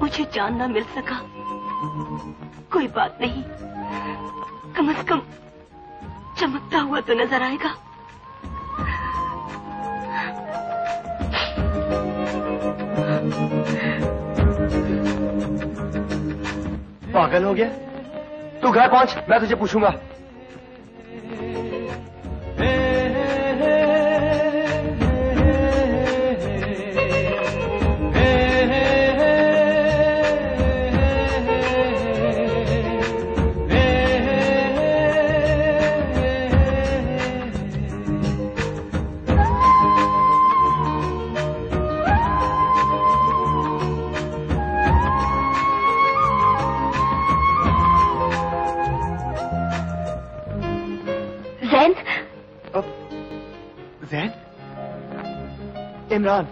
मुझे जान ना मिल सका, कोई बात नहीं, कम से कम चमकता हुआ तो नजर आएगा। पागल हो गया? तू घर पहुंच, मैं तुझे पूछूंगा। इमरान।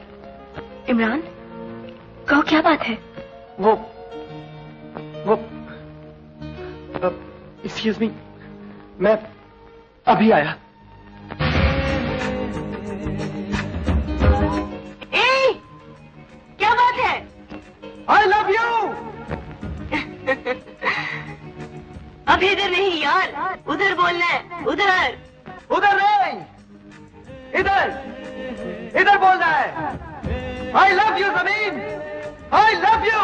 इमरान, कहो क्या बात है? वो एक्सक्यूज मी, मैं अभी आया। ए, क्या बात है? I love you. अब इधर नहीं यार, उधर बोलना है, उधर। उधर नहीं, इधर बोलना है। आई लव यू ज़मीन, आई लव यू।